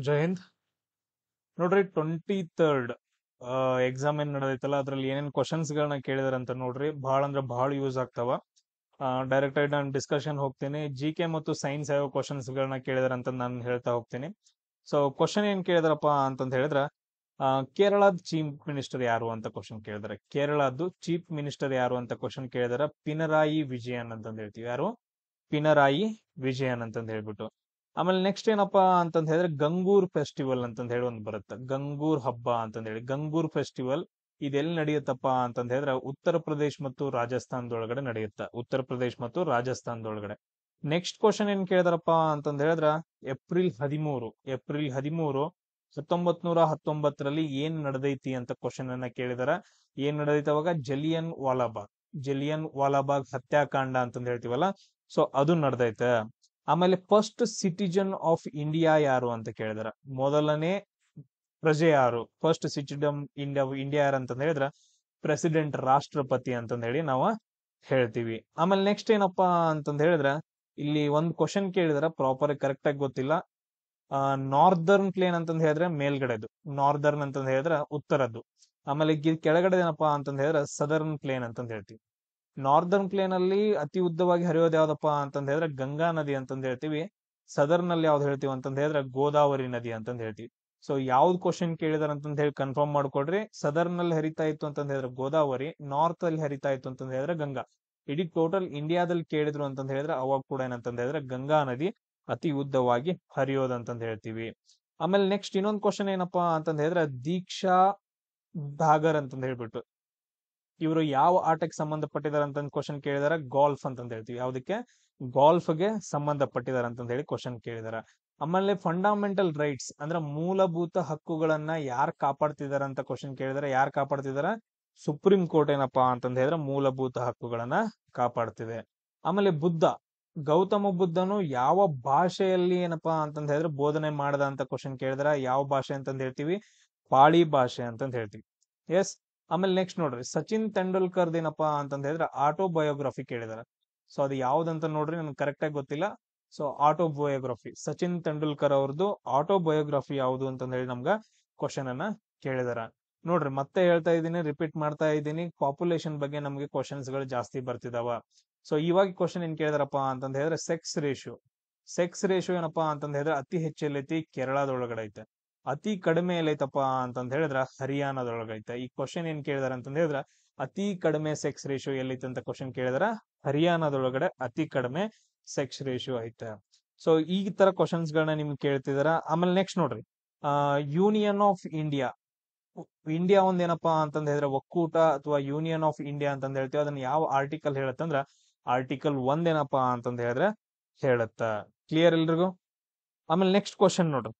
ಜೈ ಹಿಂದ್. ನೋಡ್ರಿ 23rd exam ಏನ್ ನಡೆದೈತಲ್ಲ ಅದ್ರಲ್ಲಿ ಏನೇನ್ ಕ್ವಶನ್ಸ್ ಗಳನ್ನ ಕೇಳಿದಾರೆ ಅಂತ ನೋಡ್ರಿ. ಬಹಳ ಅಂದ್ರೆ ಬಹಳ ಯೂಸ್ ಆಗ್ತಾವ. ಡೈರೆಕ್ಟ್ ಆಗಿ ನಾನು ಡಿಸ್ಕಷನ್ ಹೋಗ್ತೀನಿ. GK ಮತ್ತು ಸೈನ್ಸ್ ಯಾವ ಕ್ವಶನ್ಸ್ ಗಳನ್ನ ಕೇಳಿದಾರೆ ಅಂತ ನಾನು ಹೇಳ್ತಾ ಹೋಗ್ತೀನಿ. ಸೊ ಕ್ವಶನ್ ಏನ್ ಕೇಳಿದಾರಪ್ಪ ಅಂತಂತ ಹೇಳಿದ್ರ, ಕೇರಳದ ಚೀಫ್ ಮಿನಿಸ್ಟರ್ ಯಾರು ಅಂತ ಕ್ವಶನ್ ಕೇಳಿದಾರೆ. ಕೇರಳದ್ದು ಚೀಫ್ ಮಿನಿಸ್ಟರ್ ಯಾರು ಅಂತ ಕ್ವಶನ್ ಕೇಳಿದಾರೆ. ಪಿನರಾಯಿ ವಿಜಯನ್ ಅಂತಂದ್ ಹೇಳ್ತೀವಿ. ಯಾರು? ಪಿನರಾಯಿ ವಿಜಯನ್ ಅಂತಂದ್ ಹೇಳ್ಬಿಟ್ಟು. ಆಮೇಲೆ ನೆಕ್ಸ್ಟ್ ಏನಪ್ಪಾ ಅಂತಂದ್ ಹೇಳಿದ್ರೆ ಗಂಗೂರ್ ಫೆಸ್ಟಿವಲ್ ಅಂತಂದ್ ಹೇಳಿ ಒಂದ್ ಬರುತ್ತೆ. ಗಂಗೂರ್ ಹಬ್ಬ ಅಂತಂದ್ ಹೇಳಿ. ಗಂಗೂರ್ ಫೆಸ್ಟಿವಲ್ ಇದೆಲ್ಲಿ ನಡೆಯುತ್ತಪ್ಪ ಅಂತಂದ್ ಹೇಳಿದ್ರೆ ಉತ್ತರ ಪ್ರದೇಶ್ ಮತ್ತು ರಾಜಸ್ಥಾನದೊಳಗಡೆ ನಡೆಯುತ್ತೆ. ಉತ್ತರ ಪ್ರದೇಶ್ ಮತ್ತು ರಾಜಸ್ಥಾನದೊಳಗಡೆ. ನೆಕ್ಸ್ಟ್ ಕ್ವಶನ್ ಏನ್ ಕೇಳಿದಾರಪ್ಪ ಅಂತಂದ್ ಹೇಳಿದ್ರ ಏಪ್ರಿಲ್ 13 1919ರಲ್ಲಿ ಏನ್ ನಡೆದೈತಿ ಅಂತ ಕ್ವಶನ್ ಅನ್ನ ಕೇಳಿದಾರ. ಏನ್ ನಡೆದೈತಿ ಅವಾಗ? ಜಲಿಯನ್ ವಾಲಾಬಾಗ್ ಹತ್ಯಾಕಾಂಡ ಅಂತಂದ್ ಹೇಳ್ತೀವಲ್ಲ, ಸೊ ಅದು ನಡೆದೈತೆ. ಆಮೇಲೆ ಫಸ್ಟ್ ಸಿಟಿಜನ್ ಆಫ್ ಇಂಡಿಯಾ ಯಾರು ಅಂತ ಕೇಳಿದಾರ. ಮೊದಲನೇ ಪ್ರಜೆ ಯಾರು? ಫಸ್ಟ್ ಸಿಟಿಜನ್ ಇಂಡಿಯಾ ಯಾರು ಅಂತಂದ್ ಹೇಳಿದ್ರ ಪ್ರೆಸಿಡೆಂಟ್, ರಾಷ್ಟ್ರಪತಿ ಅಂತಂದ್ ಹೇಳಿ ನಾವು ಹೇಳ್ತೀವಿ. ಆಮೇಲೆ ನೆಕ್ಸ್ಟ್ ಏನಪ್ಪಾ ಅಂತಂದ್ ಹೇಳಿದ್ರ, ಇಲ್ಲಿ ಒಂದ್ ಕ್ವಶನ್ ಕೇಳಿದಾರ, ಪ್ರಾಪರ್ ಕರೆಕ್ಟ್ ಆಗಿ ಗೊತ್ತಿಲ್ಲ. ನಾರ್ದರ್ನ್ ಪ್ಲೇನ್ ಅಂತಂದ್ ಹೇಳಿದ್ರೆ ಮೇಲ್ಗಡೆದು, ನಾರ್ದರ್ನ್ ಅಂತಂದ್ ಹೇಳಿದ್ರೆ ಉತ್ತರದ್ದು. ಆಮೇಲೆ ಕೆಳಗಡೆ ಏನಪ್ಪಾ ಅಂತಂದ್ ಹೇಳಿದ್ರೆ ಸದರ್ನ್ ಪ್ಲೇನ್ ಅಂತಂದ್ ಹೇಳ್ತೀವಿ. ನಾರ್ದರ್ನ್ ಪ್ಲೇನ್ ಅಲ್ಲಿ ಅತಿ ಉದ್ದವಾಗಿ ಹರಿಯೋದು ಯಾವ್ದಪ್ಪ ಅಂತಂದ್ ಹೇಳಿದ್ರೆ ಗಂಗಾ ನದಿ ಅಂತಂದ್ ಹೇಳ್ತೀವಿ. ಸದರ್ನ್ ಅಲ್ಲಿ ಯಾವ್ದು ಹೇಳ್ತೀವಿ ಅಂತಂದ್ ಹೇಳಿದ್ರೆ ಗೋದಾವರಿ ನದಿ ಅಂತಂದ್ ಹೇಳ್ತೀವಿ. ಸೊ ಯಾವ್ದು ಕ್ವಶನ್ ಕೇಳಿದಾರ ಅಂತಂದ್ ಹೇಳಿ ಕನ್ಫರ್ಮ್ ಮಾಡ್ಕೊಡ್ರಿ. ಸದರ್ನ್ ಅಲ್ಲಿ ಹರಿತಾ ಇತ್ತು ಅಂತಂದ್ ಹೇಳಿದ್ರೆ ಗೋದಾವರಿ, ನಾರ್ತ್ ಅಲ್ಲಿ ಹರಿತಾ ಇತ್ತು ಅಂತಂದ್ ಹೇಳಿದ್ರೆ ಗಂಗಾ. ಇಡೀ ಟೋಟಲ್ ಇಂಡಿಯಾದಲ್ಲಿ ಕೇಳಿದ್ರು ಅಂತಂದ್ ಹೇಳಿದ್ರೆ ಅವಾಗ ಕೂಡ ಏನಂತಂದ್ ಹೇಳಿದ್ರೆ ಗಂಗಾ ನದಿ ಅತಿ ಉದ್ದವಾಗಿ ಹರಿಯೋದಂತಂದ್ ಹೇಳ್ತೀವಿ. ಆಮೇಲೆ ನೆಕ್ಸ್ಟ್ ಇನ್ನೊಂದು ಕ್ವಶನ್ ಏನಪ್ಪಾ ಅಂತಂದ್ ಹೇಳಿದ್ರೆ ದೀಕ್ಷಾ ಧಾಗರ್ ಅಂತಂದ್ ಹೇಳ್ಬಿಟ್ಟು ಇವರು ಯಾವ ಆಟಕ್ಕೆ ಸಂಬಂಧಪಟ್ಟಿದಾರೆ ಅಂತ ಕ್ವಶನ್ ಕೇಳಿದಾರೆ. ಗಾಲ್ಫ್ ಅಂತಂದ್ ಹೇಳ್ತೀವಿ. ಯಾವ್ದಕ್ಕೆ? ಗಾಲ್ಫ್ಗೆ ಸಂಬಂಧಪಟ್ಟಿದಾರೆ ಅಂತಂದ್ ಹೇಳಿ ಕ್ವಶನ್ ಕೇಳಿದಾರೆ. ಆಮೇಲೆ ಫಂಡಮೆಂಟಲ್ ರೈಟ್ಸ್ ಅಂದ್ರೆ ಮೂಲಭೂತ ಹಕ್ಕುಗಳನ್ನ ಯಾರು ಕಾಪಾಡ್ತಿದಾರ ಅಂತ ಕ್ವಶನ್ ಕೇಳಿದಾರೆ. ಯಾರು ಕಾಪಾಡ್ತಿದಾರ? ಸುಪ್ರೀಂ ಕೋರ್ಟ್ ಏನಪ್ಪಾ ಅಂತಂದ್ ಹೇಳಿದ್ರೆ ಮೂಲಭೂತ ಹಕ್ಕುಗಳನ್ನ ಕಾಪಾಡ್ತಿದೆ. ಆಮೇಲೆ ಗೌತಮ ಬುದ್ಧನು ಯಾವ ಭಾಷೆಯಲ್ಲಿ ಏನಪ್ಪಾ ಅಂತಂದ್ ಹೇಳಿದ್ರೆ ಬೋಧನೆ ಮಾಡದ ಅಂತ ಕ್ವಶನ್ ಕೇಳಿದಾರ. ಯಾವ ಭಾಷೆ ಅಂತಂದ್ ಹೇಳ್ತೀವಿ? ಪಾಳಿ ಭಾಷೆ ಅಂತಂದ್ ಹೇಳ್ತೀವಿ. ಎಸ್. ಆಮೇಲೆ ನೆಕ್ಸ್ಟ್ ನೋಡ್ರಿ, ಸಚಿನ್ ತೆಂಡೂಲ್ಕರ್ ಏನಪ್ಪಾ ಅಂತಂದ್ ಹೇಳಿದ್ರೆ ಆಟೋಬಯೋಗ್ರಫಿ ಕೇಳಿದಾರೆ. ಸೊ ಅದು ಯಾವ್ದಂತ ನೋಡ್ರಿ, ನನ್ಗೆ ಕರೆಕ್ಟ್ ಆಗಿ ಗೊತ್ತಿಲ್ಲ. ಸೊ ಆಟೋಬಯೋಗ್ರಫಿ, ಸಚಿನ್ ತೆಂಡೂಲ್ಕರ್ ಅವ್ರದ್ದು ಆಟೋಬಯೋಗ್ರಫಿ ಯಾವುದು ಅಂತಂದ್ ಹೇಳಿ ನಮ್ಗ ಕ್ವಶನ್ ಅನ್ನ ಕೇಳಿದಾರ. ನೋಡ್ರಿ ಮತ್ತೆ ಹೇಳ್ತಾ ಇದ್ದೀನಿ, ರಿಪೀಟ್ ಮಾಡ್ತಾ ಇದ್ದೀನಿ, ಪಾಪ್ಯುಲೇಷನ್ ಬಗ್ಗೆ ನಮ್ಗೆ ಕ್ವಶನ್ಸ್ ಗಳು ಜಾಸ್ತಿ ಬರ್ತಿದಾವ. ಸೊ ಇವಾಗ ಕ್ವಶನ್ ಏನ್ ಕೇಳಿದಾರಪ್ಪ ಅಂತಂದ್ ಹೇಳಿದ್ರೆ ಸೆಕ್ಸ್ ರೇಷಿಯೋ ಏನಪ್ಪಾ ಅಂತಂದ್ ಹೇಳಿದ್ರೆ ಅತಿ ಹೆಚ್ಚು ಎಲ್ಲೈತಿ? ಕೇರಳದೊಳಗಡೆ ಐತೆ. ಅತಿ ಕಡಿಮೆ ಎಲ್ಲೈತಪ್ಪ ಅಂತಂದ್ ಹೇಳಿದ್ರ ಹರಿಯಾಣದೊಳಗೈತೆ. ಈ ಕ್ವಶನ್ ಏನ್ ಕೇಳಿದಾರ ಅಂತಂದ್ ಹೇಳಿದ್ರ ಅತಿ ಕಡಿಮೆ ಸೆಕ್ಸ್ ರೇಷಿಯೋ ಎಲ್ಲೈತೆ ಅಂತ ಕ್ವಶನ್ ಕೇಳಿದಾರ. ಹರಿಯಾಣದೊಳಗಡೆ ಅತಿ ಕಡಿಮೆ ಸೆಕ್ಸ್ ರೇಷಿಯೋ ಐತೆ. ಸೊ ಈ ತರ ಕ್ವಶನ್ಸ್ ಗಳನ್ನ ನಿಮ್ಗೆ ಕೇಳ್ತಿದಾರ. ಆಮೇಲೆ ನೆಕ್ಸ್ಟ್ ನೋಡ್ರಿ, ಯೂನಿಯನ್ ಆಫ್ ಇಂಡಿಯಾ. ಇಂಡಿಯಾ ಒಂದೇನಪ್ಪಾ ಅಂತಂದ್ ಹೇಳಿದ್ರೆ ಒಕ್ಕೂಟ ಅಥವಾ ಯೂನಿಯನ್ ಆಫ್ ಇಂಡಿಯಾ ಅಂತಂದ್ ಹೇಳ್ತೀವಿ. ಅದನ್ನ ಯಾವ ಆರ್ಟಿಕಲ್ ಹೇಳತ್ತಂದ್ರ ಆರ್ಟಿಕಲ್ 1 ಏನಪ್ಪಾ ಅಂತಂದ್ ಹೇಳಿದ್ರೆ ಹೇಳತ್ತ. ಕ್ಲಿಯರ್ ಎಲ್ರಿಗೂ? ಆಮೇಲೆ ನೆಕ್ಸ್ಟ್ ಕ್ವಶನ್ ನೋಡ್ರಿ,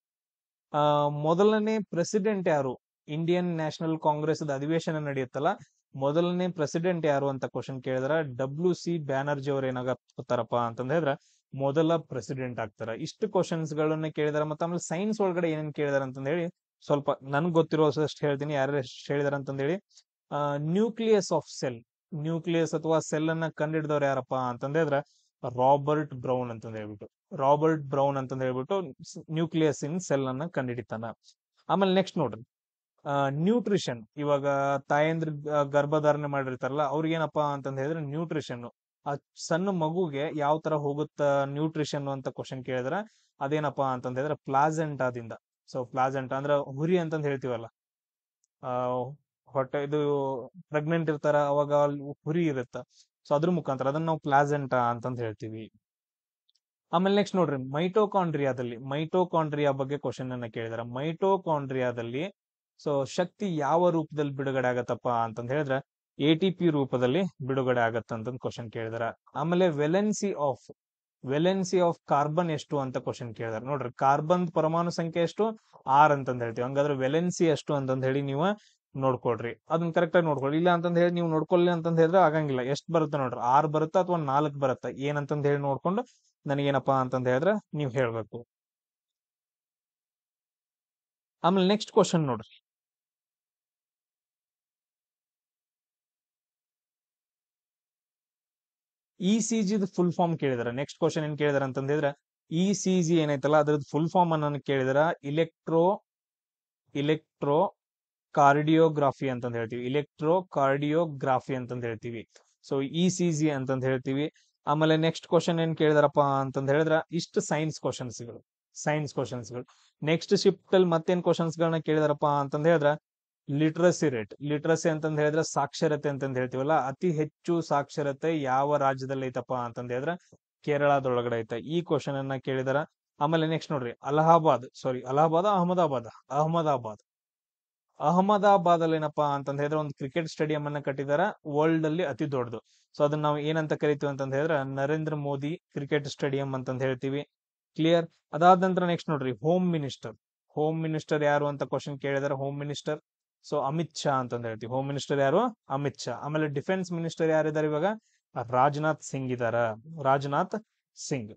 ಮೊದಲನೇ ಪ್ರೆಸಿಡೆಂಟ್ ಯಾರು? ಇಂಡಿಯನ್ ನ್ಯಾಷನಲ್ ಕಾಂಗ್ರೆಸ್ ಅಧಿವೇಶನ ನಡೆಯುತ್ತಲ್ಲ, ಮೊದಲನೇ ಪ್ರೆಸಿಡೆಂಟ್ ಯಾರು ಅಂತ ಕ್ವಶನ್ ಕೇಳಿದ್ರ WC ಬ್ಯಾನರ್ಜಿ ಅವ್ರು ಏನಾಗತ್ತಾರಪ್ಪ ಅಂತಂದ್ ಹೇಳಿದ್ರೆ ಮೊದಲ ಪ್ರೆಸಿಡೆಂಟ್ ಆಗ್ತಾರ. ಇಷ್ಟು ಕ್ವಶನ್ಸ್ ಗಳನ್ನ ಕೇಳಿದಾರೆ. ಮತ್ತೆ ಆಮೇಲೆ ಸೈನ್ಸ್ ಒಳಗಡೆ ಏನೇನ್ ಕೇಳಿದಾರೆ ಅಂತಂದ್ ಹೇಳಿ ಸ್ವಲ್ಪ ನನ್ಗೆ ಗೊತ್ತಿರೋಷ್ಟು ಹೇಳ್ತೀನಿ, ಯಾರು ಎಷ್ಟು ಹೇಳಿದಾರೆ ಅಂತಂದ್ ಹೇಳಿ. ನ್ಯೂಕ್ಲಿಯಸ್ ಆಫ್ ಸೆಲ್, ನ್ಯೂಕ್ಲಿಯಸ್ ಅಥವಾ ಸೆಲ್ ಅನ್ನ ಕಂಡಿಡಿದವ್ರು ಯಾರಪ್ಪ ಅಂತಂದ್ ಹೇಳಿದ್ರೆ ರಾಬರ್ಟ್ ಬ್ರೌನ್ ಅಂತಂದ್ ಹೇಳ್ಬಿಟ್ಟು ನ್ಯೂಕ್ಲಿಯಸ್ ಇನ್ ಸೆಲ್ ಅನ್ನ ಕಂಡಿಡಿತಾನ. ಆಮೇಲೆ ನೆಕ್ಸ್ಟ್ ನೋಡ್ರಿ, ನ್ಯೂಟ್ರಿಷನ್. ಇವಾಗ ತಾಯಂದ್ರ ಗರ್ಭಧಾರಣೆ ಮಾಡಿರ್ತಾರಲ್ಲ ಅವ್ರಿಗೇನಪ್ಪಾ ಅಂತಂದ್ ಹೇಳಿದ್ರೆ ನ್ಯೂಟ್ರಿಷನ್, ಆ ಸಣ್ಣ ಮಗುಗೆ ಯಾವ ತರ ಹೋಗುತ್ತ ನ್ಯೂಟ್ರಿಷನ್ ಅಂತ ಕ್ವಶನ್ ಕೇಳಿದ್ರ ಅದೇನಪ್ಪಾ ಅಂತಂದ್ ಹೇಳಿದ್ರೆ ಪ್ಲಾಸೆಂಟಾದಿಂದ. ಸೊ ಪ್ಲಾಸೆಂಟಾ ಅಂದ್ರೆ ಹುರಿ ಅಂತಂದ್ ಹೇಳ್ತೀವಲ್ಲ, ಆ ಹೊಟ್ಟೆ ಇದು ಪ್ರೆಗ್ನೆಂಟ್ ಇರ್ತಾರ ಅವಾಗ ಹುರಿ ಇರುತ್ತ, ಸೊ ಅದ್ರ ಮುಖಾಂತರ ಅದನ್ನ ನಾವು ಪ್ಲಾಸೆಂಟಾ ಅಂತಂದ್ ಹೇಳ್ತೀವಿ. ಆಮೇಲೆ ನೆಕ್ಸ್ಟ್ ನೋಡ್ರಿ, ಮೈಟೋಕಾಂಡ್ರಿಯಾ ಬಗ್ಗೆ ಕ್ವಶನ್ ಅನ್ನ ಕೇಳಿದಾರೆ. ಮೈಟೋಕಾಂಡ್ರಿಯಾದಲ್ಲಿ ಸೊ ಶಕ್ತಿ ಯಾವ ರೂಪದಲ್ಲಿ ಬಿಡುಗಡೆ ಆಗತ್ತಪ್ಪ ಅಂತಂದ್ ಹೇಳಿದ್ರೆ ATP ರೂಪದಲ್ಲಿ ಬಿಡುಗಡೆ ಆಗತ್ತಂತ ಕ್ವಶನ್ ಕೇಳಿದಾರ. ಆಮೇಲೆ ವೆಲೆನ್ಸಿ ಆಫ್ ಕಾರ್ಬನ್ ಎಷ್ಟು ಅಂತ ಕ್ವಶನ್ ಕೇಳಿದಾರೆ. ನೋಡ್ರಿ, ಕಾರ್ಬನ್ ಪರಮಾಣು ಸಂಖ್ಯೆ ಎಷ್ಟು? 6 ಅಂತಂದ್ ಹೇಳ್ತೀವಿ. ಹಂಗಾದ್ರೆ ವೆಲೆನ್ಸಿ ಎಷ್ಟು ಅಂತಂದ್ ಹೇಳಿ ನೀವು ನೋಡ್ಕೊಳ್ರಿ. ಅದನ್ನ ಕರೆಕ್ಟ್ ಆಗಿ ನೋಡ್ಕೊಳ್ರಿ. ಇಲ್ಲ ಅಂತಂದ್ ಹೇಳಿ ನೀವು ನೋಡ್ಕೊಳ್ಳಿ ಅಂತಂದ್ ಹೇಳಿದ್ರೆ ಆಗಂಗಿಲ್ಲ. ಎಷ್ಟು ಬರುತ್ತೆ ನೋಡ್ರಿ, 6 ಬರುತ್ತಾ ಅಥವಾ 4 ಬರುತ್ತಾ ಏನಂತಂದ್ ಹೇಳಿ ನೋಡ್ಕೊಂಡು ನನಗೇನಪ್ಪಾ ಅಂತಂದ್ ಹೇಳಿದ್ರೆ ನೀವ್ ಹೇಳ್ಬೇಕು. ಆಮೇಲೆ ನೆಕ್ಸ್ಟ್ ಕ್ವಶನ್ ನೋಡ್ರಿ, ECG ಫುಲ್ ಫಾರ್ಮ್ ಕೇಳಿದಾರೆ. ನೆಕ್ಸ್ಟ್ ಕ್ವಶನ್ ಏನ್ ಕೇಳಿದಾರೆ ಅಂತಂದ್ ಹೇಳಿದ್ರೆ ECG ಏನೈತಲ್ಲ ಅದ್ರದ್ದು ಫುಲ್ ಫಾರ್ಮ್ ಅನ್ನ ಕೇಳಿದ್ರ ಇಲೆಕ್ಟ್ರೋ ಕಾರ್ಡಿಯೋಗ್ರಾಫಿ ಅಂತಂದ್ ಹೇಳ್ತೀವಿ. ಇಲೆಕ್ಟ್ರೋ ಕಾರ್ಡಿಯೋಗ್ರಾಫಿ ಅಂತಂದ್ ಹೇಳ್ತೀವಿ. ಸೊ ECG ಅಂತಂದ್ ಹೇಳ್ತೀವಿ. ಆಮೇಲೆ ನೆಕ್ಸ್ಟ್ ಕ್ವಶನ್ ಏನ್ ಕೇಳಿದಾರಪ್ಪ ಅಂತಂದ್ ಹೇಳಿದ್ರ ಇಷ್ಟು ಸೈನ್ಸ್ ಕ್ವಶನ್ಸ್ಗಳು. ನೆಕ್ಸ್ಟ್ ಶಿಫ್ಟ್ ಅಲ್ಲಿ ಮತ್ತೇನ್ ಕ್ವಶನ್ಸ್ ಗಳನ್ನ ಕೇಳಿದಾರಪ್ಪ ಅಂತಂದ್ ಹೇಳಿದ್ರ ಲಿಟ್ರಸಿ ಅಂತಂದ್ ಹೇಳಿದ್ರೆ ಸಾಕ್ಷರತೆ ಅಂತಂದ್ ಹೇಳ್ತೀವಲ್ಲ, ಅತಿ ಹೆಚ್ಚು ಸಾಕ್ಷರತೆ ಯಾವ ರಾಜ್ಯದಲ್ಲಿ ಐತಪ್ಪ ಅಂತಂದ್ ಹೇಳಿದ್ರ ಕೇರಳದೊಳಗಡೆ ಐತೆ. ಈ ಕ್ವಶನ್ ಅನ್ನ ಕೇಳಿದಾರ. ಆಮೇಲೆ ನೆಕ್ಸ್ಟ್ ನೋಡ್ರಿ ಅಹಮದಾಬಾದ್ ಅಲ್ಲಿ ಏನಪ್ಪಾ ಅಂತಂದ್ ಹೇಳಿದ್ರೆ ಒಂದು ಕ್ರಿಕೆಟ್ ಸ್ಟೇಡಿಯಂ ಅನ್ನ ಕಟ್ಟಿದಾರ, ವರ್ಲ್ಡ್ ಅಲ್ಲಿ ಅತಿ ದೊಡ್ಡದು. ಸೊ ಅದನ್ನ ನಾವು ಏನಂತ ಕರಿತೀವಿ ಅಂತಂದ್ ಹೇಳಿದ್ರೆ ನರೇಂದ್ರ ಮೋದಿ ಕ್ರಿಕೆಟ್ ಸ್ಟೇಡಿಯಂ ಅಂತಂದ್ ಹೇಳ್ತೀವಿ. ಕ್ಲಿಯರ್. ಅದಾದ ನಂತರ ನೆಕ್ಸ್ಟ್ ನೋಡ್ರಿ ಹೋಮ್ ಮಿನಿಸ್ಟರ್ ಯಾರು ಅಂತ ಕ್ವಶನ್ ಕೇಳಿದಾರೆ. Home minister so Amit Shah ಅಂತಂದ್ ಹೇಳ್ತೀವಿ. ಹೋಮ್ ಮಿನಿಸ್ಟರ್ ಯಾರು? ಅಮಿತ್ ಶಾ. ಆಮೇಲೆ ಡಿಫೆನ್ಸ್ ಮಿನಿಸ್ಟರ್ ಯಾರಿದ್ದಾರೆ ಇವಾಗ? ರಾಜನಾಥ್ ಸಿಂಗ್ ಇದಾರ. ರಾಜನಾಥ್ ಸಿಂಗ್.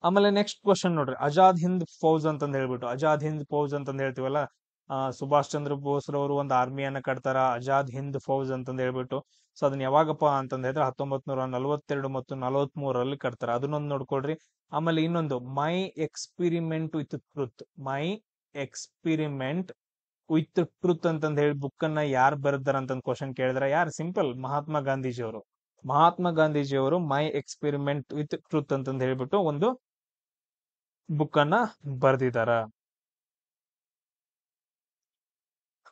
ಆಮೇಲೆ ನೆಕ್ಸ್ಟ್ ಕ್ವಶನ್ ನೋಡ್ರಿ, ಆಜಾದ್ ಹಿಂದ್ ಫೌಜ್ ಅಂತಂದ್ ಹೇಳ್ತೀವಲ್ಲ, ಸುಭಾಷ್ ಚಂದ್ರ ಬೋಸ್ ರವರು ಒಂದು ಆರ್ಮಿಯನ್ನ ಕಟ್ತಾರ, ಆಜಾದ್ ಹಿಂದ್ ಫೌಜ್ ಅಂತಂದ್ ಹೇಳ್ಬಿಟ್ಟು. ಸೊ ಅದನ್ನ ಯಾವಾಗಪ್ಪ ಅಂತಂದ್ ಹೇಳಿದ್ರೆ 1942 ಮತ್ತು 43ರಲ್ಲಿ ಕಟ್ತಾರ. ಅದನ್ನೊಂದು ನೋಡ್ಕೊಳ್ರಿ. ಆಮೇಲೆ ಇನ್ನೊಂದು ಮೈ ಎಕ್ಸ್ಪಿರಿಮೆಂಟ್ ವಿತ್ ಟ್ರುತ್ ಅಂತಂದ್ ಹೇಳಿ ಬುಕ್ ಅನ್ನ ಯಾರು ಬರೆದಾರ ಅಂತಂದ್ ಕ್ವಶನ್ ಕೇಳಿದ್ರ, ಯಾರು? ಸಿಂಪಲ್, ಮಹಾತ್ಮ ಗಾಂಧೀಜಿಯವರು ಮೈ ಎಕ್ಸ್ಪಿರಿಮೆಂಟ್ ವಿತ್ ಟ್ರುತ್ ಅಂತಂದ್ ಹೇಳ್ಬಿಟ್ಟು ಒಂದು ಬುಕ್ ಅನ್ನ ಬರ್ದಿದಾರ.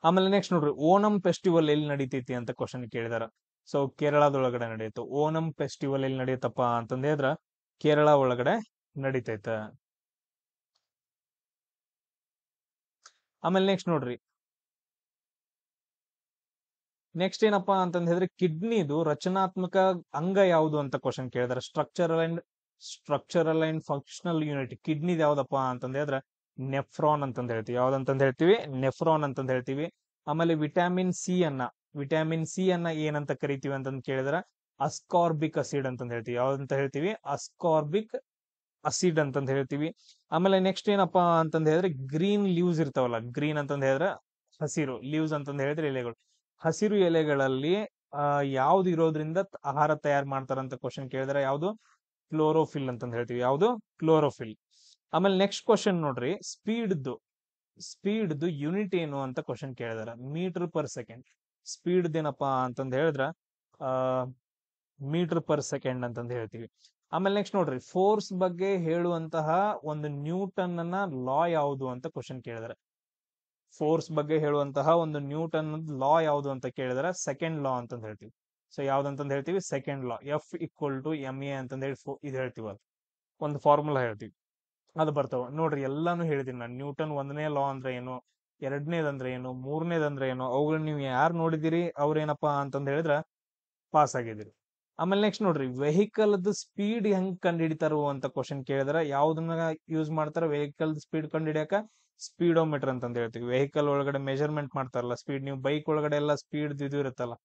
ಆಮೇಲೆ ನೆಕ್ಸ್ಟ್ ನೋಡ್ರಿ, ಓಣಂ ಫೆಸ್ಟಿವಲ್ ಎಲ್ಲಿ ನಡೀತೈತಿ ಅಂತ ಕ್ವಶನ್ ಕೇಳಿದಾರ. ಸೊ ಕೇರಳದೊಳಗಡೆ ನಡೆಯುತ್ತೆ. ಓಣಂ ಫೆಸ್ಟಿವಲ್ ಎಲ್ಲಿ ನಡೆಯುತ್ತಪ್ಪ ಅಂತಂದ್ ಹೇಳಿದ್ರ ಕೇರಳ ಒಳಗಡೆ ನಡೀತೈತ. ಆಮೇಲೆ ನೆಕ್ಸ್ಟ್ ನೋಡ್ರಿ, ನೆಕ್ಸ್ಟ್ ಏನಪ್ಪಾ ಅಂತಂದ್ ಹೇಳಿದ್ರೆ ಕಿಡ್ನಿದು ರಚನಾತ್ಮಕ ಅಂಗ ಯಾವುದು ಅಂತ ಕ್ವಶನ್ ಕೇಳಿದಾರೆ. ಸ್ಟ್ರಕ್ಚರಲ್ ಅಂಡ್ ಫಂಕ್ಷನಲ್ ಯೂನಿಟ್ ಕಿಡ್ನಿದ್ ಯಾವ್ದಪ್ಪ ಅಂತಂದ್ ಹೇಳಿದ್ರೆ ನೆಫ್ರಾನ್ ಅಂತಂದ್ ಹೇಳ್ತೀವಿ. ಯಾವ್ದಂತಂದ್ ಹೇಳ್ತೀವಿ? ನೆಫ್ರಾನ್ ಅಂತಂದ್ ಹೇಳ್ತೀವಿ. ಆಮೇಲೆ ವಿಟಮಿನ್ ಸಿ ಅನ್ನ ಏನಂತ ಕರಿತೀವಿ ಅಂತಂದ್ ಕೇಳಿದ್ರ ಅಸ್ಕಾರ್ಬಿಕ್ ಅಸಿಡ್ ಅಂತಂದ್ ಹೇಳ್ತೀವಿ. ಯಾವ್ದಂತ ಹೇಳ್ತೀವಿ? ಅಸ್ಕಾರ್ಬಿಕ್ ಅಸಿಡ್ ಅಂತಂದ್ ಹೇಳ್ತೀವಿ. ಆಮೇಲೆ ನೆಕ್ಸ್ಟ್ ಏನಪ್ಪಾ ಅಂತಂದ್ ಹೇಳಿದ್ರೆ ಗ್ರೀನ್ ಲೀವ್ಸ್ ಇರ್ತಾವಲ್ಲ, ಗ್ರೀನ್ ಅಂತಂದ್ ಹೇಳಿದ್ರೆ ಹಸಿರು, ಲೀವ್ಸ್ ಅಂತಂದ್ ಹೇಳಿದ್ರೆ ಎಲೆಗಳು. ಹಸಿರು ಎಲೆಗಳಲ್ಲಿ ಯಾವ್ದು ಇರೋದ್ರಿಂದ ಆಹಾರ ತಯಾರು ಮಾಡ್ತಾರಂತ ಕ್ವಶನ್ ಕೇಳಿದ್ರೆ ಯಾವ್ದು? ಕ್ಲೋರೋಫಿಲ್ ಅಂತಂದ್ ಹೇಳ್ತೀವಿ. ಯಾವ್ದು? ಕ್ಲೋರೋಫಿಲ್. ಆಮೇಲೆ ನೆಕ್ಸ್ಟ್ ಕ್ವಶನ್ ನೋಡ್ರಿ, ಸ್ಪೀಡ್ದು ಯೂನಿಟ್ ಏನು ಅಂತ ಕ್ವಶನ್ ಕೇಳಿದಾರೆ. Metre per second. ಸ್ಪೀಡ್ ಏನಪ್ಪಾ ಅಂತಂದ್ ಹೇಳಿದ್ರ ಮೀಟರ್ ಪರ್ ಸೆಕೆಂಡ್ ಅಂತಂದ್ ಹೇಳ್ತೀವಿ. ಆಮೇಲೆ ನೆಕ್ಸ್ಟ್ ನೋಡ್ರಿ, ಫೋರ್ಸ್ ಬಗ್ಗೆ ಹೇಳುವಂತಹ ಒಂದು ನ್ಯೂಟನ್ ಅನ್ನ ಲಾ ಯಾವುದು ಅಂತ ಕ್ವಶನ್ ಕೇಳಿದಾರೆ. ಫೋರ್ಸ್ ಬಗ್ಗೆ ಹೇಳುವಂತಹ ಒಂದು ನ್ಯೂಟನ್ ಲಾ ಯಾವುದು ಅಂತ ಕೇಳಿದ್ರೆ ಸೆಕೆಂಡ್ ಲಾ ಅಂತಂದ್ ಹೇಳ್ತೀವಿ. ಸೊ ಯಾವ್ದಂತಂದ್ ಹೇಳ್ತೀವಿ? ಸೆಕೆಂಡ್ ಲಾ. F=ma ಅಂತಂದ್ ಹೇಳಿ ಇದು ಹೇಳ್ತೀವಿ. ಅದು ಒಂದು ಫಾರ್ಮುಲಾ ಹೇಳ್ತೀವಿ, ಅದು ಬರ್ತಾವ ನೋಡ್ರಿ. ಎಲ್ಲಾನು ಹೇಳಿದೀನಿ ನಾನು. ನ್ಯೂಟನ್ 1ನೇ ಲಾ ಅಂದ್ರೆ ಏನು, 2ನೇದಂದ್ರೆ ಏನು, 3ನೇದಂದ್ರೆ ಏನು, ಅವುಗಳನ್ನ ನೀವು ಯಾರು ನೋಡಿದಿರಿ ಅವ್ರೇನಪ್ಪಾ ಅಂತಂದ್ ಹೇಳಿದ್ರ ಪಾಸ್ ಆಗಿದಿರಿ. ಆಮೇಲೆ ನೆಕ್ಸ್ಟ್ ನೋಡ್ರಿ, ವೆಹಿಕಲ್ ಸ್ಪೀಡ್ ಹೆಂಗ್ ಕಂಡು ಹಿಡಿತಾರೋ ಅಂತ ಕ್ವಶನ್ ಕೇಳಿದ್ರ ಯಾವ್ದನ್ನ ಯೂಸ್ ಮಾಡ್ತಾರ? ವೆಹಿಕಲ್ ಸ್ಪೀಡ್ ಕಂಡು ಹಿಡಿಯಕ ಸ್ಪೀಡೋಮೀಟರ್ ಅಂತಂದ್ ಹೇಳ್ತೀವಿ. ವೆಹಿಕಲ್ ಒಳಗಡೆ ಮೆಜರ್ಮೆಂಟ್ ಮಾಡ್ತಾರಲ್ಲ ಸ್ಪೀಡ್, ನೀವು ಬೈಕ್ ಒಳಗಡೆ ಎಲ್ಲ ಸ್ಪೀಡ್ ಇದು ಇರುತ್ತಲ್ಲ,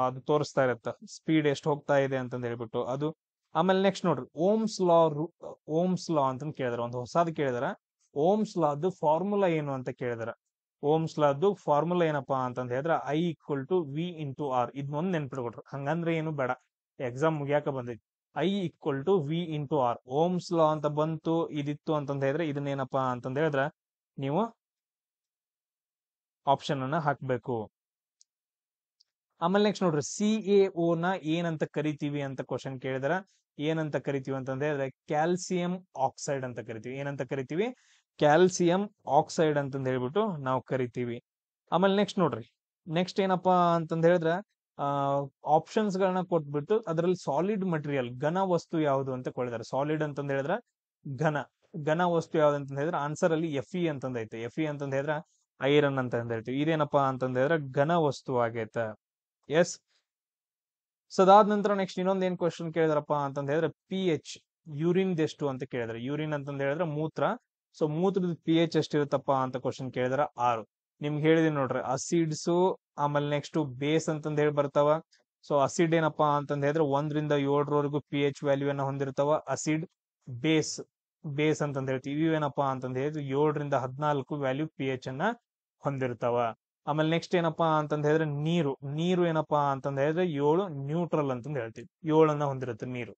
ಅದು ತೋರಿಸ್ತಾ ಇರತ್ತ ಸ್ಪೀಡ್ ಎಷ್ಟು ಹೋಗ್ತಾ ಇದೆ ಅಂತಂದ್ ಹೇಳ್ಬಿಟ್ಟು ಅದು. ಆಮೇಲೆ ನೆಕ್ಸ್ಟ್ ನೋಡ್ರಿ, ಓಮ್ಸ್ ಲಾ ಅಂತ ಕೇಳಿದಾರೆ. ಒಂದು ಹೊಸದು ಕೇಳಿದಾರ. ಓಮ್ಸ್ ಲಾದು ಫಾರ್ಮುಲಾ ಏನು ಅಂತ ಕೇಳಿದಾರ. ಓಮ್ಸ್ ಲಾದು ಫಾರ್ಮುಲಾ ಏನಪ್ಪಾ ಅಂತಂದ್ ಹೇಳಿದ್ರೆ I=V/R. ಇದನ್ನೊಂದು ನೆನ್ಪಿಟ್ಕೊಟ್ರು. ಹಂಗಂದ್ರೆ ಏನು ಬೇಡ, ಎಕ್ಸಾಮ್ ಮುಗಿಯಾಕ ಬಂದೈತಿ. I=V/R. ಓಮ್ಸ್ ಲಾ ಅಂತ ಬಂತು, ಇದಿತ್ತು ಅಂತಂದ್ ಹೇಳಿದ್ರೆ ಇದನ್ನೇನಪ್ಪಾ ಅಂತಂದ್ ಹೇಳಿದ್ರೆ ನೀವು ಆಪ್ಷನ್ ಅನ್ನ ಹಾಕ್ಬೇಕು. ಆಮೇಲೆ ನೆಕ್ಸ್ಟ್ ನೋಡ್ರಿ, CaO ನ ಏನಂತ ಕರಿತೀವಿ ಅಂತ ಕ್ವಶನ್ ಕೇಳಿದಾರ. ಏನಂತ ಕರಿತೀವಿ ಅಂತಂದ್ ಹೇಳಿದ್ರೆ ಕ್ಯಾಲ್ಸಿಯಂ ಆಕ್ಸೈಡ್ ಅಂತ ಕರಿತೀವಿ. ಏನಂತ ಕರಿತೀವಿ? ಕ್ಯಾಲ್ಸಿಯಂ ಆಕ್ಸೈಡ್ ಅಂತಂದ್ ಹೇಳ್ಬಿಟ್ಟು ನಾವು ಕರಿತೀವಿ. ಆಮೇಲೆ ನೆಕ್ಸ್ಟ್ ನೋಡ್ರಿ, ನೆಕ್ಸ್ಟ್ ಏನಪ್ಪಾ ಅಂತಂದ್ ಹೇಳಿದ್ರೆ ಆಪ್ಷನ್ಸ್ ಗಳನ್ನ ಕೊಟ್ಬಿಟ್ಟು ಅದರಲ್ಲಿ ಸಾಲಿಡ್ ಮಟೀರಿಯಲ್ ಘನ ವಸ್ತು ಯಾವುದು ಅಂತ ಕೊಡಿದಾರೆ. ಸಾಲಿಡ್ ಅಂತಂದ್ ಹೇಳಿದ್ರೆ ಘನ ವಸ್ತು ಯಾವ್ದು ಅಂತಂದ್ ಹೇಳಿದ್ರೆ ಆನ್ಸರ್ ಅಲ್ಲಿ Fe ಅಂತಂದ್ ಐತೆ. Fe ಅಂತಂದ್ ಹೇಳಿದ್ರೆ ಐರನ್ ಅಂತ ಹೇಳ್ತೀವಿ. ಇದೇನಪ್ಪಾ ಅಂತಂದ್ ಹೇಳಿದ್ರೆ ಘನ ವಸ್ತು ಆಗೈತೆ. ಎಸ್. ಸೊ ಅದಾದ ನಂತರ ನೆಕ್ಸ್ಟ್ ಇನ್ನೊಂದ್ ಏನ್ ಕ್ವಶನ್ ಕೇಳಿದ್ರಪ್ಪ ಅಂತಂದ್ ಹೇಳಿದ್ರೆ pH ಯೂರಿನ್ ಎಷ್ಟು ಅಂತ ಕೇಳಿದ್ರೆ. ಯೂರಿನ್ ಅಂತಂದ್ ಹೇಳಿದ್ರೆ ಮೂತ್ರ. ಸೊ ಮೂತ್ರದ pH ಎಷ್ಟಿರುತ್ತಪ್ಪ ಅಂತ ಕ್ವಶನ್ ಕೇಳಿದ್ರ 6. ನಿಮ್ಗೆ ಹೇಳಿದೀನಿ ನೋಡ್ರಿ, ಅಸಿಡ್ಸ್ ಆಮೇಲೆ ನೆಕ್ಸ್ಟ್ ಬೇಸ್ ಅಂತಂದ್ ಹೇಳಿ ಬರ್ತಾವ. ಸೊ ಅಸಿಡ್ ಏನಪ್ಪಾ ಅಂತಂದ್ ಹೇಳಿದ್ರೆ 1ರಿಂದ 7ರವರೆಗೂ pH ವ್ಯಾಲ್ಯೂ ಅನ್ನ ಹೊಂದಿರ್ತಾವ. ಅಸಿಡ್ ಬೇಸ್ ಅಂತಂದ್ ಹೇಳ್ತೀವಿ. ಇವೇನಪ್ಪಾ ಅಂತಂದ್ ಹೇಳಿದ್ರೆ 7ರಿಂದ 14 ವ್ಯಾಲ್ಯೂ pH ಅನ್ನ ಹೊಂದಿರ್ತಾವ. ಆಮೇಲೆ ನೆಕ್ಸ್ಟ್ ಏನಪ್ಪಾ ಅಂತಂದ್ ಹೇಳಿದ್ರೆ ನೀರು ಏನಪ್ಪಾ ಅಂತಂದ್ ಹೇಳಿದ್ರೆ 7 ನ್ಯೂಟ್ರಲ್ ಅಂತಂದ್ ಹೇಳ್ತೀವಿ. 7 ಹೊಂದಿರುತ್ತೆ ನೀರು.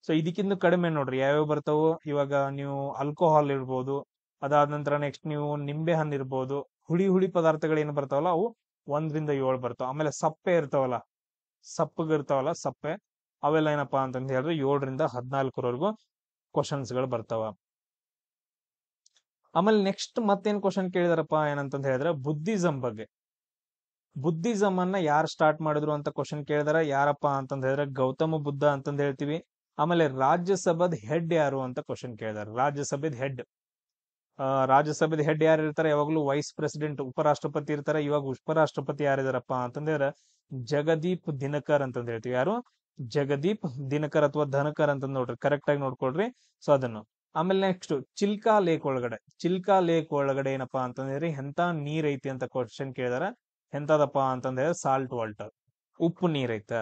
ಸೊ ಇದಕ್ಕಿಂತ ಕಡಿಮೆ ನೋಡ್ರಿ ಯಾವ್ಯಾವ ಬರ್ತಾವು. ಇವಾಗ ನೀವು ಆಲ್ಕೋಹಾಲ್ ಇರ್ಬೋದು, ಅದಾದ ನಂತರ ನೆಕ್ಸ್ಟ್ ನೀವು ನಿಂಬೆ ಹಣ್ಣು ಇರ್ಬೋದು, ಹುಳಿ ಪದಾರ್ಥಗಳು ಏನು ಬರ್ತಾವಲ್ಲ ಅವು 1 ರಿಂದ 7 ಬರ್ತಾವ. ಆಮೇಲೆ ಸಪ್ಪೆ ಇರ್ತಾವಲ್ಲ, ಸಪ್ಪಗಿರ್ತಾವಲ್ಲ ಸಪ್ಪೆ, ಅವೆಲ್ಲ ಏನಪ್ಪಾ ಅಂತಂದ ಹೇಳಿದ್ರೆ 7 ರಿಂದ 14 ಕ್ವಶನ್ಸ್ ಗಳು ಬರ್ತಾವ. ಆಮೇಲೆ ನೆಕ್ಸ್ಟ್ ಮತ್ತೇನ್ ಕ್ವಶನ್ ಕೇಳಿದಾರಪ್ಪ ಏನಂತಂದ ಹೇಳಿದ್ರೆ ಬುದ್ಧಿಸಂ ಬಗ್ಗೆ. ಬುದ್ಧಿಸಂ ಅನ್ನ ಯಾರು ಸ್ಟಾರ್ಟ್ ಮಾಡಿದ್ರು ಅಂತ ಕ್ವಶನ್ ಕೇಳಿದಾರ. ಯಾರಪ್ಪ ಅಂತಂದ ಹೇಳಿದ್ರೆ ಗೌತಮ ಬುದ್ಧ ಅಂತಂದ ಹೇಳ್ತೀವಿ. ಆಮೇಲೆ ರಾಜ್ಯಸಭಾದ ಹೆಡ್ ಯಾರು ಅಂತ ಕ್ವಶನ್ ಕೇಳಿದಾರೆ. ರಾಜ್ಯಸಭೆದ ಹೆಡ್ ಯಾರು ಇರ್ತಾರೆ? ಯಾವಾಗ್ಲೂ ವೈಸ್ ಪ್ರೆಸಿಡೆಂಟ್, ಉಪರಾಷ್ಟ್ರಪತಿ ಇರ್ತಾರೆ. ಇವಾಗ ಉಪರಾಷ್ಟ್ರಪತಿ ಯಾರಿದಾರಪ್ಪ ಅಂತಂದ್ರೆ ಜಗದೀಪ್ ದಿನಕರ್ ಅಂತಂದ ಹೇಳ್ತೀವಿ. ಯಾರು? ಜಗದೀಪ್ ದಿನಕರ್ ಅಥವಾ ಧನಕರ್ ಅಂತ ನೋಡ್ರಿ, ಕರೆಕ್ಟ್ ಆಗಿ ನೋಡ್ಕೊಳ್ರಿ. ಸೊ ಅದನ್ನು. ಆಮೇಲೆ ನೆಕ್ಸ್ಟ್ ಚಿಲ್ಕಾ ಲೇಕ್ ಒಳಗಡೆ ಏನಪ್ಪಾ ಅಂತಂದ್ರೆ ಎಂತ ನೀರ್ ಐತಿ ಅಂತ ಕ್ವಶನ್ ಕೇಳಿದಾರ. ಎಂತದಪ್ಪ ಅಂತಂದ್ರೆ ಸಾಲ್ಟ್ ವಾಟರ್, ಉಪ್ಪು ನೀರ್ ಐತ.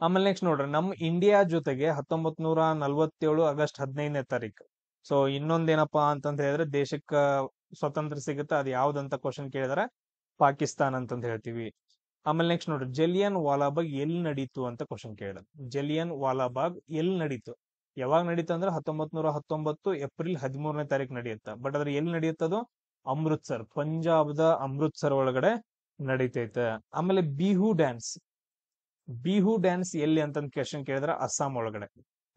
ಆಮೇಲೆ ನೆಕ್ಸ್ಟ್ ನೋಡ್ರಿ, ನಮ್ ಇಂಡಿಯಾ ಜೊತೆಗೆ 1947 ಆಗಸ್ಟ್ 15ನೇ ತಾರೀಕು. ಸೊ ಇನ್ನೊಂದೇನಪ್ಪಾ ಅಂತಂತ ಹೇಳಿದ್ರೆ ದೇಶಕ್ಕ ಸ್ವತಂತ್ರ ಸಿಗುತ್ತೆ, ಅದು ಯಾವ್ದಂತ ಕ್ವಶನ್ ಕೇಳಿದಾರೆ? ಪಾಕಿಸ್ತಾನ್ ಅಂತಂದ ಹೇಳ್ತೀವಿ. ಆಮೇಲೆ ನೆಕ್ಸ್ಟ್ ನೋಡ್ರಿ, ಜಲಿಯನ್ ವಾಲಾಬಾಗ್ ಎಲ್ಲಿ ನಡೀತು ಅಂತ ಕ್ವಶನ್ ಕೇಳಿದಾರೆ. ಜಲಿಯನ್ ವಾಲಾಬಾಗ್ ಎಲ್ಲಿ ನಡೀತು? ಯಾವಾಗ ನಡೀತು ಅಂದ್ರೆ 1919 ಏಪ್ರಿಲ್ 13ನೇ ತಾರೀಕು ನಡೆಯುತ್ತ. ಬಟ್ ಅದ್ರ ಎಲ್ಲಿ ನಡೆಯುತ್ತದು? ಅಮೃತ್ಸರ್, ಪಂಜಾಬ್ದ ಅಮೃತ್ಸರ್ ಒಳಗಡೆ ನಡೀತೈತೆ. ಆಮೇಲೆ ಬಿಹು ಡ್ಯಾನ್ಸ್ ಎಲ್ಲಿ ಅಂತ ಕ್ವಶನ್ ಕೇಳಿದ್ರೆ ಅಸ್ಸಾಂ ಒಳಗಡೆ.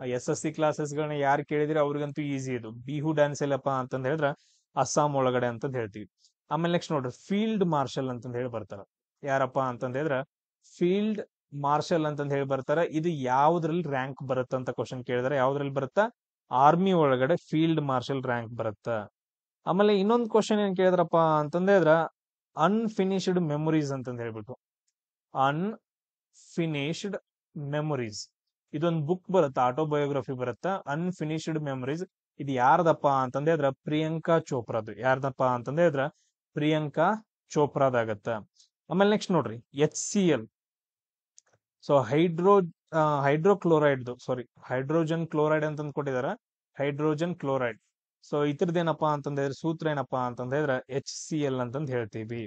SSC ಕ್ಲಾಸಸ್ ಗಳನ್ನ ಯಾರು ಕೇಳಿದ್ರೆ ಅವ್ರಿಗಂತೂ ಈಸಿ ಇದು. ಬಿಹು ಡ್ಯಾನ್ಸ್ ಎಲ್ಲಪ್ಪ ಅಂತಂದ ಹೇಳಿದ್ರೆ ಅಸ್ಸಾಂ ಒಳಗಡೆ ಅಂತಂದ ಹೇಳ್ತೀವಿ. ಆಮೇಲೆ ನೆಕ್ಸ್ಟ್ ನೋಡ್ರಿ, ಫೀಲ್ಡ್ ಮಾರ್ಷಲ್ ಅಂತಂದ ಹೇಳಿ ಬರ್ತಾರ. ಯಾರಪ್ಪ ಅಂತಂದ ಹೇಳಿದ್ರೆ ಫೀಲ್ಡ್ ಮಾರ್ಷಲ್ ಅಂತಂದ ಹೇಳಿ ಬರ್ತಾರ. ಇದು ಯಾವ್ದ್ರಲ್ಲಿ ರ್ಯಾಂಕ್ ಬರುತ್ತ ಅಂತ ಕ್ವಶನ್ ಕೇಳಿದ್ರೆ ಯಾವ್ದ್ರಲ್ಲಿ ಬರುತ್ತಾ? ಆರ್ಮಿ ಒಳಗಡೆ ಫೀಲ್ಡ್ ಮಾರ್ಷಲ್ ರ್ಯಾಂಕ್ ಬರುತ್ತ. ಆಮೇಲೆ ಇನ್ನೊಂದು ಕ್ವಶನ್ ಏನ್ ಕೇಳಿದ್ರಪ್ಪ ಅಂತಂದ ಹೇಳಿದ್ರ ಅನ್ಫಿನಿಶ್ಡ್ ಮೆಮೊರೀಸ್ ಅಂತಂದ ಹೇಳ್ಬಿಟ್ಟು. ಅನ್ಫಿನಿಶ್ಡ್ ಮೆಮೊರೀಸ್ ಇದೊಂದು ಬುಕ್ ಬರುತ್ತೆ, ಆಟೋಬಯೋಗ್ರಫಿ ಬರುತ್ತೆ, ಅನ್ಫಿನಿಶ್ಡ್ ಮೆಮೊರೀಸ್. ಇದು ಯಾರ್ದಪ್ಪ ಅಂತಂದ ಹೇಳಿದ್ರ ಪ್ರಿಯಾಂಕಾ ಚೋಪ್ರಾದು. ಯಾರ್ದಪ್ಪ ಅಂತಂದ ಹೇಳಿದ್ರ ಪ್ರಿಯಾಂಕಾ ಚೋಪ್ರಾದಾಗತ್ತ. ಆಮೇಲೆ ನೆಕ್ಸ್ಟ್ ನೋಡ್ರಿ, HCl. ಸೊ ಹೈಡ್ರೋಜನ್ ಕ್ಲೋರೈಡ್ ಅಂತಂದ್ ಕೊಟ್ಟಿದಾರ. Hydrogen chloride. ಸೊ ಇದ್ರದ್ದೇನಪ್ಪಾ ಅಂತಂದ ಹೇಳಿದ್ರೆ ಸೂತ್ರ ಏನಪ್ಪಾ ಅಂತಂದ ಹೇಳಿದ್ರೆ HCl ಅಂತಂದ್ ಹೇಳ್ತೀವಿ.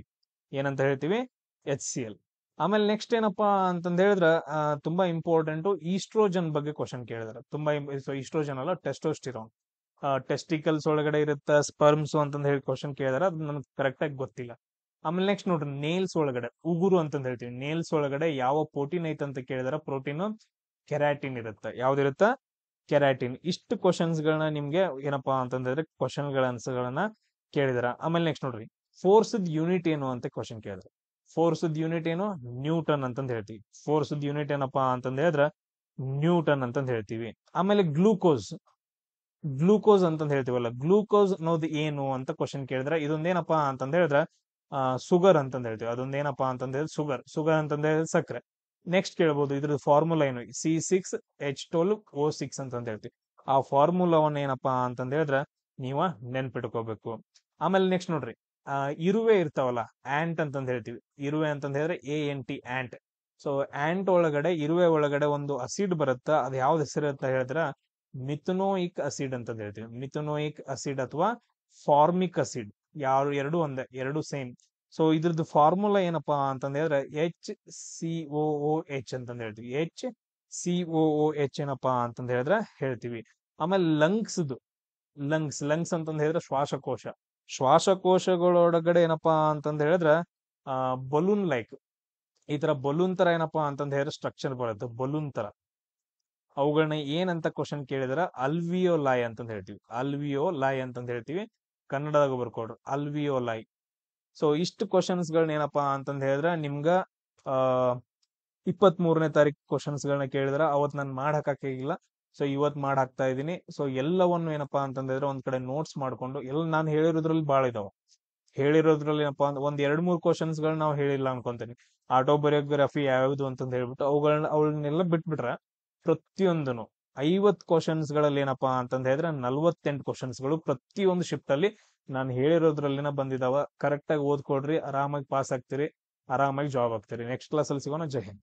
ಏನಂತ ಹೇಳ್ತೀವಿ? HCl. ಆಮೇಲೆ ನೆಕ್ಸ್ಟ್ ಏನಪ್ಪಾ ಅಂತಂದ ಹೇಳಿದ್ರ ತುಂಬಾ ಇಂಪಾರ್ಟೆಂಟ್, ಈಸ್ಟ್ರೋಜನ್ ಬಗ್ಗೆ ಕ್ವಶನ್ ಕೇಳಿದಾರೆ. ತುಂಬಾ ಈಸ್ಟ್ರೋಜನ್ ಅಲ್ಲ, ಟೆಸ್ಟೋಸ್ಟಿರಾನ್. ಟೆಸ್ಟಿಕಲ್ಸ್ ಒಳಗಡೆ ಇರುತ್ತೆ, ಸ್ಪರ್ಮ್ಸ್ ಅಂತಂದ ಹೇಳಿ ಕ್ವಶನ್ ಕೇಳಿದಾರೆ. ಅದು ನನಗೆ ಕರೆಕ್ಟ್ ಆಗಿ ಗೊತ್ತಿಲ್ಲ. ಆಮೇಲೆ ನೆಕ್ಸ್ಟ್ ನೋಡ್ರಿ, ನೇಲ್ಸ್ ಒಳಗಡೆ ಉಗುರು ಅಂತಂದ ಹೇಳ್ತೀವಿ. ನೇಲ್ಸ್ ಒಳಗಡೆ ಯಾವ ಪ್ರೋಟೀನ್ ಐತೆ ಅಂತ ಕೇಳಿದಾರೆ. ಪ್ರೋಟೀನ್ ಕೆರಾಟಿನ್ ಇರುತ್ತೆ. ಯಾವ್ದಿರುತ್ತ? ಕೆರಾಟಿನ್. ಇಷ್ಟು ಕ್ವಶನ್ಸ್ ಗಳನ್ನ ನಿಮ್ಗೆ ಏನಪ್ಪಾ ಅಂತಂದ್ರೆ ಕ್ವಶನ್ ಗಳ ಆನ್ಸರ್ಗಳನ್ನ ಕೇಳಿದಾರ. ಆಮೇಲೆ ನೆಕ್ಸ್ಟ್ ನೋಡ್ರಿ, ಫೋರ್ಸ್ದ್ ಯೂನಿಟ್ ಏನು ಅಂತ ಕ್ವಶನ್ ಕೇಳಿದ್ರು. ಫೋರ್ಸ್ದ್ ಯೂನಿಟ್ ಏನು? ನ್ಯೂಟನ್ ಅಂತಂದ್ ಹೇಳ್ತೀವಿ. ಫೋರ್ಸ್ದ್ ಯೂನಿಟ್ ಏನಪ್ಪಾ ಅಂತಂದ ಹೇಳಿದ್ರ ನ್ಯೂಟನ್ ಅಂತಂದ್ ಹೇಳ್ತೀವಿ. ಆಮೇಲೆ ಗ್ಲೂಕೋಸ್ ಅಂತಂದ್ ಹೇಳ್ತೀವಲ್ಲ, ಗ್ಲೂಕೋಸ್ ಅನ್ನೋದು ಏನು ಅಂತ ಕ್ವಶನ್ ಕೇಳಿದ್ರೆ ಇದೊಂದೇನಪ್ಪಾ ಅಂತಂದ ಹೇಳಿದ್ರ ಸುಗರ್ ಅಂತಂದ ಹೇಳ್ತೀವಿ. ಅದೊಂದೇನಪ್ಪಾ ಅಂತಂದ ಹೇಳಿದ್ರೆ ಸುಗರ್ ಅಂತಂದ ಹೇಳಿದ್ರೆ ಸಕ್ಕರೆ. ನೆಕ್ಸ್ಟ್ ಕೇಳ್ಬೋದು, ಇದ್ರ ಫಾರ್ಮುಲಾ ಏನು? C6H12O6 ಅಂತಂದ ಹೇಳ್ತೀವಿ. ಆ ಫಾರ್ಮುಲಾವನ್ನ ಏನಪ್ಪಾ ಅಂತಂದ ಹೇಳಿದ್ರೆ ನೀವ ನೆನ್ಪಿಟ್ಕೋಬೇಕು. ಆಮೇಲೆ ನೆಕ್ಸ್ಟ್ ನೋಡ್ರಿ, ಇರುವೆ ಇರ್ತಾವಲ್ಲ, ಆಂಟ್ ಅಂತಂದ ಹೇಳ್ತೀವಿ. ಇರುವೆ ಅಂತಂದ ಹೇಳಿದ್ರೆ ANT, ಆಂಟ್. ಸೊ ಇರುವೆ ಒಳಗಡೆ ಒಂದು ಅಸಿಡ್ ಬರುತ್ತ. ಅದು ಯಾವ್ದು ಹೆಸರು ಅಂತ ಹೇಳಿದ್ರ ಮಿಥನೋಯಿಕ್ ಅಸಿಡ್ ಅಂತಂದ ಹೇಳ್ತೀವಿ. ಮಿಥನೋಯಿಕ್ ಅಸಿಡ್ ಅಥವಾ ಫಾರ್ಮಿಕ್ ಅಸಿಡ್. ಎರಡು ಒಂದೇ, ಎರಡು ಸೇಮ್. ಸೊ ಇದ್ರದ್ದು ಫಾರ್ಮುಲಾ ಏನಪ್ಪಾ ಅಂತಂದ ಹೇಳಿದ್ರೆ HCOOH ಅಂತಂದ ಹೇಳ್ತೀವಿ. HCOOH ಏನಪ್ಪಾ ಅಂತಂದ ಹೇಳಿದ್ರೆ ಹೇಳ್ತೀವಿ. ಆಮೇಲೆ ಲಂಗ್ಸ್ ಅಂತಂದ ಹೇಳಿದ್ರೆ ಶ್ವಾಸಕೋಶಗಳೊಳಗಡೆ ಏನಪ್ಪಾ ಅಂತಂದ ಹೇಳಿದ್ರೆ ಬಲೂನ್ ಲೈಕ್, ಈ ತರ ಬಲೂನ್ ತರ ಏನಪ್ಪಾ ಅಂತಂದ ಹೇಳಿದ್ರೆ ಸ್ಟ್ರಕ್ಚರ್ ಬರುತ್ತೆ, ಬಲೂನ್ ತರ. ಅವುಗಳನ್ನ ಏನಂತ ಕ್ವಶನ್ ಕೇಳಿದ್ರ ಅಲ್ವಿಯೋಲೈ ಅಂತಂದ ಹೇಳ್ತೀವಿ. ಅಲ್ವಿಯೋಲೈ ಅಂತಂದ ಹೇಳ್ತೀವಿ. ಕನ್ನಡದಾಗ ಬರ್ಕೊಡ್ರಿ, ಅಲ್ವಿಯೋಲೈ. ಸೊ ಇಷ್ಟು ಕ್ವಶನ್ಸ್ ಗಳನ್ನ ಏನಪ್ಪಾ ಅಂತಂದ ಹೇಳಿದ್ರೆ ನಿಮ್ಗ 23ನೇ ತಾರೀಕು ಕ್ವಶನ್ಸ್ ಗಳನ್ನ ಕೇಳಿದ್ರ ಅವತ್ ನಾನು ಮಾಡಕ್ಕಾಗಿಲ್ಲ. ಸೊ ಇವತ್ ಹಾಕ್ತಾ ಇದೀನಿ. ಸೊ ಎಲ್ಲವನ್ನು ಏನಪ್ಪಾ ಅಂತಂದ್ರೆ ಒಂದ್ ಕಡೆ ನೋಟ್ಸ್ ಮಾಡ್ಕೊಂಡು, ನಾನು ಹೇಳಿರೋದ್ರಲ್ಲಿ ಬಾಳ ಇದಾವ. ಹೇಳಿರೋದ್ರಲ್ಲಿ ಏನಪ್ಪಾ ಅಂದ್ರೆ 1-2-3 ಕ್ವಶನ್ಸ್ ಗಳನ್ನ ನಾವು ಹೇಳಿಲ್ಲ ಅನ್ಕೊಂತೀನಿ. ಆಟೋಬಯೋಗ್ರಫಿ ಯಾವ್ದು ಅಂತಂದ ಹೇಳ್ಬಿಟ್ಟು ಅವಳನ್ನೆಲ್ಲ ಬಿಟ್ಬಿಟ್ರೆ ಪ್ರತಿಯೊಂದನು 50 ಕ್ವಶನ್ಸ್ ಗಳಲ್ಲಿ ಏನಪ್ಪಾ ಅಂತಂದ ಹೇಳಿದ್ರೆ 48 ಕ್ವಶನ್ಸ್ ಗಳು ಪ್ರತಿಯೊಂದು ಶಿಫ್ಟ್ ಅಲ್ಲಿ ನಾನು ಹೇಳಿರೋದ್ರಲ್ಲಿನ ಬಂದಿದಾವ. ಕರೆಕ್ಟ್ ಆಗಿ ಓದ್ಕೊಡ್ರಿ, ಆರಾಮಾಗಿ ಪಾಸ್ ಆಗ್ತೀರಿ, ಆರಾಮಾಗಿ ಜಾಬ್ ಆಗ್ತೀರಿ. ನೆಕ್ಸ್ಟ್ ಕ್ಲಾಸ್ ಅಲ್ಲಿ ಸಿಗೋಣ. ಜೈ ಹಿಂದ್.